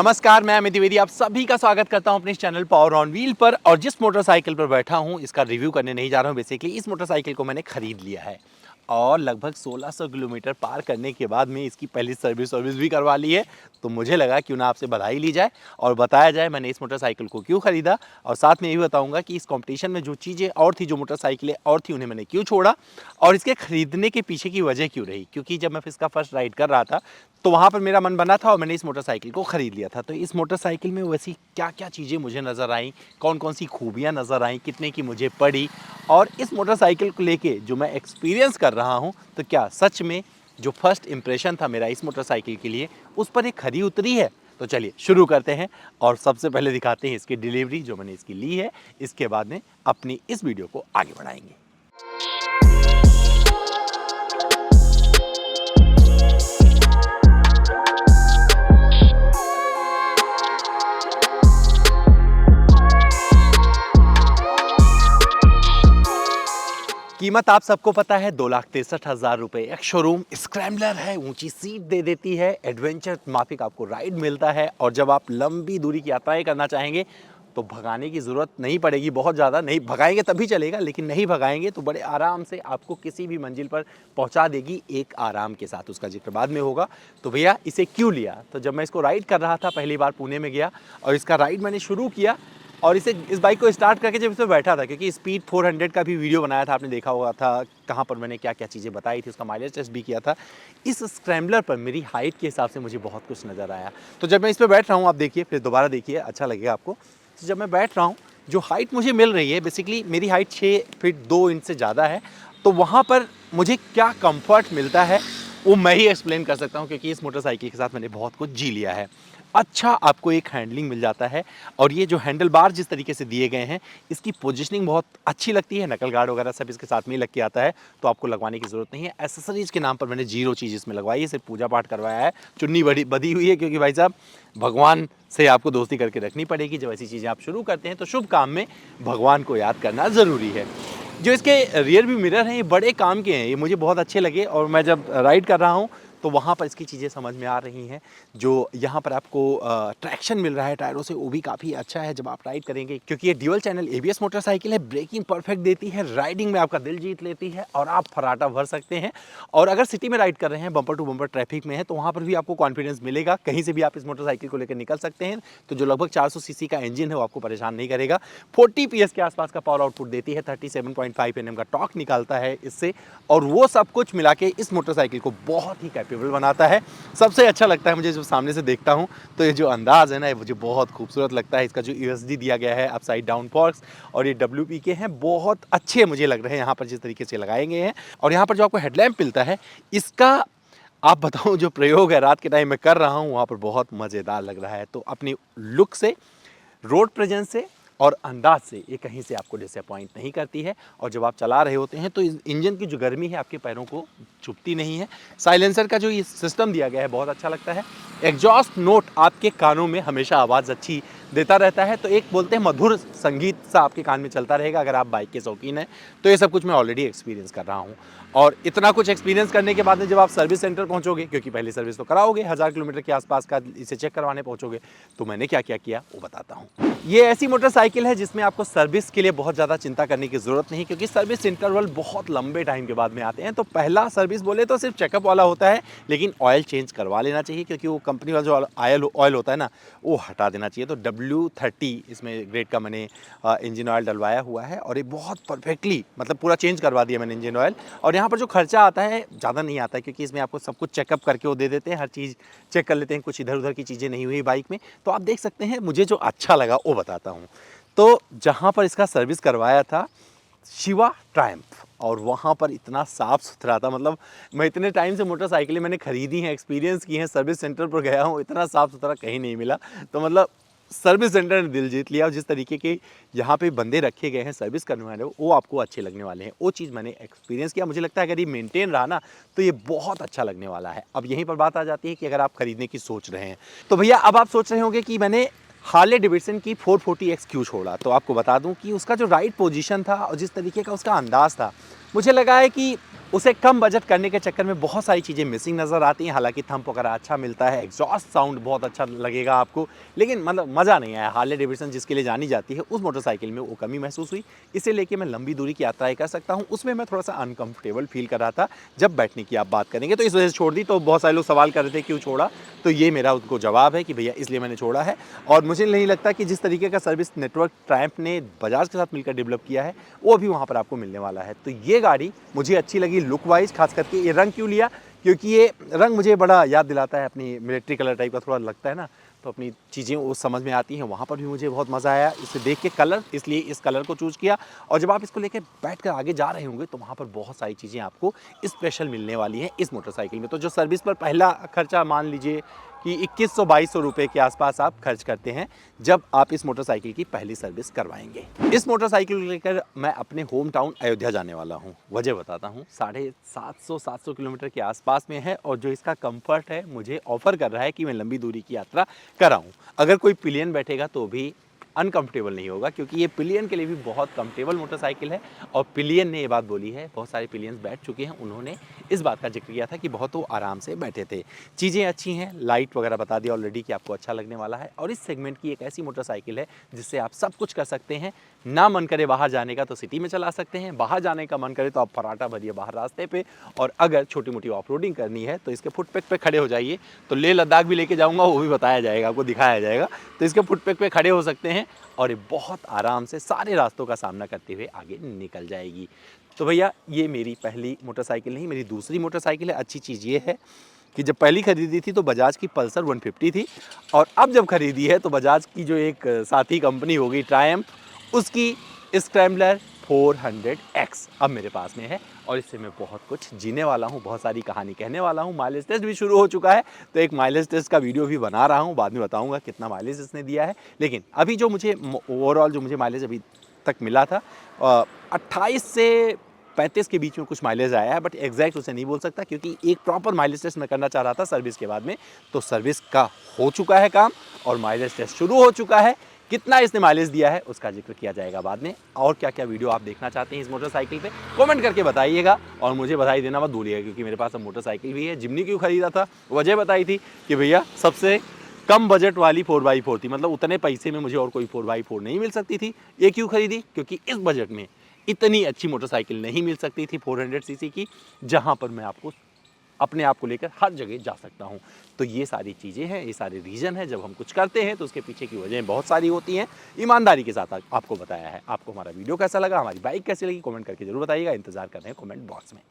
नमस्कार, मैं अमित द्विवेदी आप सभी का स्वागत करता हूं अपने इस चैनल पावर ऑन व्हील पर। और जिस मोटरसाइकिल पर बैठा हूं इसका रिव्यू करने नहीं जा रहा हूं। बेसिकली इस मोटरसाइकिल को मैंने खरीद लिया है और लगभग 1600 किलोमीटर पार करने के बाद में इसकी पहली सर्विस भी करवा ली है। तो मुझे लगा क्यों ना आपसे बधाई ली जाए और बताया जाए मैंने इस मोटरसाइकिल को क्यों खरीदा। और साथ में ये भी बताऊंगा कि इस कंपटीशन में जो चीज़ें और थी, जो मोटरसाइकिलें और थी, उन्हें मैंने क्यों छोड़ा और इसके खरीदने के पीछे की वजह क्यों रही। क्योंकि जब मैं इसका फर्स्ट राइड कर रहा था तो वहाँ पर मेरा मन बना था और मैंने इस मोटरसाइकिल को ख़रीद लिया था। तो इस मोटरसाइकिल में वैसी क्या क्या चीज़ें मुझे नज़र आईं, कौन कौन सी खूबियाँ नज़र आईं, कितने की मुझे पड़ी, और इस मोटरसाइकिल को लेके जो मैं एक्सपीरियंस कर रहा हूँ तो क्या सच में जो फर्स्ट इम्प्रेशन था मेरा इस मोटरसाइकिल के लिए उस पर एक खरी उतरी है। तो चलिए शुरू करते हैं और सबसे पहले दिखाते हैं इसकी डिलीवरी जो मैंने इसकी ली है। इसके बाद में अपनी इस वीडियो को आगे बढ़ाएंगे। कीमत आप सबको पता है 2,63,000 रुपये। एक शोरूम स्क्रैम्बलर है, ऊंची सीट दे देती है, एडवेंचर माफिक आपको राइड मिलता है। और जब आप लंबी दूरी की यात्राएं करना चाहेंगे तो भगाने की ज़रूरत नहीं पड़ेगी। बहुत ज़्यादा नहीं भगाएंगे तभी चलेगा, लेकिन नहीं भगाएंगे तो बड़े आराम से आपको किसी भी मंजिल पर पहुंचा देगी एक आराम के साथ। उसका जिक्र बाद में होगा। तो भैया इसे क्यों लिया, तो जब मैं इसको राइड कर रहा था, पहली बार पुणे में गया और इसका राइड मैंने शुरू किया और इस बाइक को स्टार्ट करके जब इसमें बैठा था, क्योंकि स्पीड 400 का भी वीडियो बनाया था, आपने देखा होगा था कहाँ पर मैंने क्या क्या चीज़ें बताई थी, उसका माइलेज टेस्ट भी किया था। इस स्क्रैम्बलर पर मेरी हाइट के हिसाब से मुझे बहुत कुछ नज़र आया। तो जब मैं इस पर बैठ रहा हूँ, आप देखिए फिर दोबारा देखिए, अच्छा लगेगा आपको। तो जब मैं बैठ रहा हूँ, जो हाइट मुझे मिल रही है, बेसिकली मेरी हाइट 6 फीट 2 इंच से ज़्यादा है। तो वहाँ पर मुझे क्या कम्फर्ट मिलता है वो मैं ही एक्सप्लेन कर सकता हूँ, क्योंकि इस मोटरसाइकिल के साथ मैंने बहुत कुछ जी लिया है। अच्छा आपको एक हैंडलिंग मिल जाता है और ये जो हैंडल बार जिस तरीके से दिए गए हैं, इसकी पोजीशनिंग बहुत अच्छी लगती है। नकल गार्ड वगैरह सब इसके साथ में ही लग के आता है, तो आपको लगवाने की ज़रूरत नहीं है। एसेसरीज़ के नाम पर मैंने जीरो चीज़ इसमें लगवाई है, सिर्फ पूजा पाठ करवाया है। चुन्नी बधी हुई है, क्योंकि भाई साहब भगवान से आपको दोस्ती करके रखनी पड़ेगी। जब ऐसी चीज़ें आप शुरू करते हैं तो शुभ काम में भगवान को याद करना ज़रूरी है। जो इसके रियर व्यू मिरर हैं, ये बड़े काम के हैं, ये मुझे बहुत अच्छे लगे। और मैं जब राइड कर रहा हूँ तो वहाँ पर इसकी चीज़ें समझ में आ रही हैं। जो यहाँ पर आपको ट्रैक्शन मिल रहा है टायरों से, वो भी काफ़ी अच्छा है जब आप राइड करेंगे, क्योंकि ये ड्यूल चैनल ABS मोटरसाइकिल है। ब्रेकिंग परफेक्ट देती है, राइडिंग में आपका दिल जीत लेती है और आप फराटा भर सकते हैं। और अगर सिटी में राइड कर रहे हैं, बम्पर टू बम्पर ट्रैफिक में है, तो वहाँ पर भी आपको कॉन्फिडेंस मिलेगा। कहीं से भी आप इस मोटरसाइकिल को लेकर निकल सकते हैं। तो जो लगभग 400 सीसी का इंजन है वो आपको परेशान नहीं करेगा। 40 PS के आसपास का पावर आउटपुट देती है, 37.5 Nm का टॉर्क निकालता है इससे। और वो सब कुछ मिला के इस मोटरसाइकिल को बहुत ही कैपेबल बनाता है। सबसे अच्छा लगता है मुझे जब सामने से देखता हूँ तो ये जो अंदाज़ है ना, ये मुझे बहुत खूबसूरत लगता है। इसका जो USD दिया गया है, अपसाइड डाउन फॉर्क्स, और ये WP के हैं, बहुत अच्छे मुझे लग रहे हैं यहाँ पर जिस तरीके से लगाए गए हैं। और यहाँ पर जो आपको हेडलैम्प मिलता है, इसका आप बताऊँ जो प्रयोग है रात के टाइम में कर रहा हूँ, वहाँ पर बहुत मज़ेदार लग रहा है। तो अपनी लुक से, रोड प्रेजेंस से और अंदाज से ये कहीं से आपको डिसअपॉइंट नहीं करती है। और जब आप चला रहे होते हैं तो इंजन की जो गर्मी है आपके पैरों को चुभती नहीं है। साइलेंसर का जो ये सिस्टम दिया गया है बहुत अच्छा लगता है। एग्जॉस्ट नोट आपके कानों में हमेशा आवाज़ अच्छी देता रहता है। तो एक बोलते हैं मधुर संगीत सा आपके कान में चलता रहेगा अगर आप बाइक के शौकीन हैं। तो ये सब कुछ मैं ऑलरेडी एक्सपीरियंस कर रहा हूँ। और इतना कुछ एक्सपीरियंस करने के बाद में जब आप सर्विस सेंटर पहुँचोगे, क्योंकि पहले सर्विस तो कराओगे, 1000 किलोमीटर के आसपास का इसे चेक करवाने पहुँचोगे, तो मैंने क्या क्या किया वो बताता हूँ। ये ऐसी मोटरसाइकिल है जिसमें आपको सर्विस के लिए बहुत ज़्यादा चिंता करने की ज़रूरत नहीं, क्योंकि सर्विस इंटरवल बहुत लंबे टाइम के बाद में आते हैं। तो पहला सर्विस बोले तो सिर्फ चेकअप वाला होता है, लेकिन ऑयल चेंज करवा लेना चाहिए, क्योंकि वो कंपनी वाला जो ऑयल होता है ना, वो हटा देना चाहिए। तो W30 इसमें ग्रेड का मैंने इंजन ऑयल डलवाया हुआ है और ये बहुत परफेक्टली, मतलब पूरा चेंज करवा दिया मैंने इंजन ऑयल। और यहाँ पर जो खर्चा आता है ज़्यादा नहीं आता है, क्योंकि इसमें आपको सब कुछ चेकअप करके वो दे देते हैं, हर चीज़ चेक कर लेते हैं, कुछ इधर उधर की चीज़ें नहीं हुई बाइक में। तो आप देख सकते हैं, मुझे जो अच्छा लगा वो बताता हूँ। तो जहाँ पर इसका सर्विस करवाया था, शिवा ट्रायम्फ, और वहाँ पर इतना साफ़ सुथरा था। मतलब मैं इतने टाइम से मोटरसाइकिलें मैंने ख़रीदी हैं, एक्सपीरियंस की हैं, सर्विस सेंटर पर गया हूँ, इतना साफ़ सुथरा कहीं नहीं मिला। तो मतलब सर्विस सेंटर ने दिल जीत लिया। और जिस तरीके के यहाँ पे बंदे रखे गए हैं सर्विस करने वाले, वो आपको अच्छे लगने वाले हैं। वो चीज़ मैंने एक्सपीरियंस किया। मुझे लगता है अगर ये मेंटेन रहा ना तो ये बहुत अच्छा लगने वाला है। अब यहीं पर बात आ जाती है कि अगर आप खरीदने की सोच रहे हैं तो भैया अब आप सोच रहे होंगे कि मैंने हार्ले डेविडसन की 440X क्यों छोड़ा। तो आपको बता दूं कि उसका जो राइड पोजीशन था और जिस तरीके का उसका अंदाज़ था, मुझे लगा है कि उसे कम बजट करने के चक्कर में बहुत सारी चीज़ें मिसिंग नज़र आती हैं। हालांकि थंप वगैरह अच्छा मिलता है, एग्जॉस्ट साउंड बहुत अच्छा लगेगा आपको, लेकिन मतलब मज़ा नहीं आया। हार्ले डेविडसन जिसके लिए जानी जाती है, उस मोटरसाइकिल में वो कमी महसूस हुई। इसे लेके मैं लंबी दूरी की यात्राएं कर सकता हूँ, उसमें मैं थोड़ा सा अनकंफर्टेबल फील कर रहा था। जब बैठने की आप बात करेंगे तो इस वजह से छोड़ दी। तो बहुत सारे लोग सवाल कर रहे थे क्यों छोड़ा, तो ये मेरा उनको जवाब है कि भैया इसलिए मैंने छोड़ा है। और मुझे नहीं लगता कि जिस तरीके का सर्विस नेटवर्क ट्रायम्फ ने बजाज के साथ मिलकर डेवलप किया है, वो भी वहाँ पर आपको मिलने वाला है। तो ये गाड़ी मुझे अच्छी लगी लुक वाइज, खास करके ये रंग क्यों लिया, क्योंकि ये रंग मुझे बड़ा याद दिलाता है, अपनी मिलिट्री कलर टाइप का थोड़ा लगता है ना, तो अपनी चीज़ें वो समझ में आती हैं। वहाँ पर भी मुझे बहुत मज़ा आया इसे देख के कलर, इसलिए इस कलर को चूज़ किया। और जब आप इसको लेके बैठ कर आगे जा रहे होंगे तो वहाँ पर बहुत सारी चीज़ें आपको स्पेशल मिलने वाली हैं इस मोटरसाइकिल में। तो जो सर्विस पर पहला खर्चा मान लीजिए कि 2100-2200 रुपये के आसपास आप खर्च करते हैं जब आप इस मोटरसाइकिल की पहली सर्विस करवाएंगे। इस मोटरसाइकिल को लेकर मैं अपने होम टाउन अयोध्या जाने वाला हूँ। वजह बताता हूँ, 750 किलोमीटर के आसपास में है और जो इसका कंफर्ट है मुझे ऑफर कर रहा है कि मैं लंबी दूरी की यात्रा कराऊँ। अगर कोई पिलियन बैठेगा तो भी अनकंफर्टेबल नहीं होगा, क्योंकि ये पिलियन के लिए भी बहुत कंफर्टेबल मोटरसाइकिल है। और पिलियन ने ये बात बोली है, बहुत सारे पिलियंस बैठ चुके हैं, उन्होंने इस बात का जिक्र किया था कि बहुत वो आराम से बैठे थे। चीज़ें अच्छी हैं, लाइट वगैरह बता दिया ऑलरेडी कि आपको अच्छा लगने वाला है। और इस सेगमेंट की एक ऐसी मोटरसाइकिल है जिससे आप सब कुछ कर सकते हैं। ना मन करे बाहर जाने का तो सिटी में चला सकते हैं, बाहर जाने का मन करे तो आप फराटा भरिए बाहर रास्ते पे। और अगर छोटी मोटी ऑफ रोडिंग करनी है तो इसके फुटपैक पे खड़े हो जाइए। तो लेह लद्दाख भी लेके जाऊँगा, वो भी बताया जाएगा, आपको दिखाया जाएगा। तो इसके फुटपैक पे खड़े हो सकते हैं और ये बहुत आराम से सारे रास्तों का सामना करते हुए आगे निकल जाएगी। तो भैया ये मेरी पहली मोटरसाइकिल नहीं, मेरी दूसरी मोटरसाइकिल है। अच्छी चीज़ ये है कि जब पहली खरीदी थी तो बजाज की पल्सर 150 थी, और अब जब खरीदी है तो बजाज की जो एक साथी कंपनी होगी ट्रायम्फ, उसकी स्क्रैम्बलर 400X अब मेरे पास में है। और इससे मैं बहुत कुछ जीने वाला हूँ, बहुत सारी कहानी कहने वाला हूँ। माइलेज टेस्ट भी शुरू हो चुका है, तो एक माइलेज टेस्ट का वीडियो भी बना रहा हूँ, बाद में बताऊँगा कितना माइलेज इसने दिया है। लेकिन अभी जो मुझे ओवरऑल जो मुझे माइलेज अभी तक मिला था, 28 से 35 के बीच में कुछ माइलेज आया है, बट एग्जैक्ट उसे नहीं बोल सकता क्योंकि एक प्रॉपर माइलेज टेस्ट मैं करना चाह रहा था सर्विस के बाद में। तो सर्विस का हो चुका है काम और माइलेज टेस्ट शुरू हो चुका है। कितना इसने माइलेज दिया है उसका जिक्र किया जाएगा बाद में। और क्या क्या वीडियो आप देखना चाहते हैं इस मोटरसाइकिल पे कमेंट करके बताइएगा। और मुझे बधाई देना मत भूलिएगा, क्योंकि मेरे पास अब मोटरसाइकिल भी है। जिमनी क्यों खरीदा था, वजह बताई थी कि भैया सबसे कम बजट वाली 4x4 थी, मतलब उतने पैसे में मुझे और कोई 4x4 नहीं मिल सकती थी। ये क्यों खरीदी, क्योंकि इस बजट में इतनी अच्छी मोटरसाइकिल नहीं मिल सकती थी 400 सीसी की, जहां पर मैं आपको अपने आप को लेकर हर जगह जा सकता हूं। तो ये सारी चीज़ें हैं, ये सारे रीज़न है। जब हम कुछ करते हैं तो उसके पीछे की वजह बहुत सारी होती हैं। ईमानदारी के साथ आपको बताया है। आपको हमारा वीडियो कैसा लगा, हमारी बाइक कैसी लगी, कमेंट करके जरूर बताइएगा। इंतजार कर रहे हैं कमेंट बॉक्स में।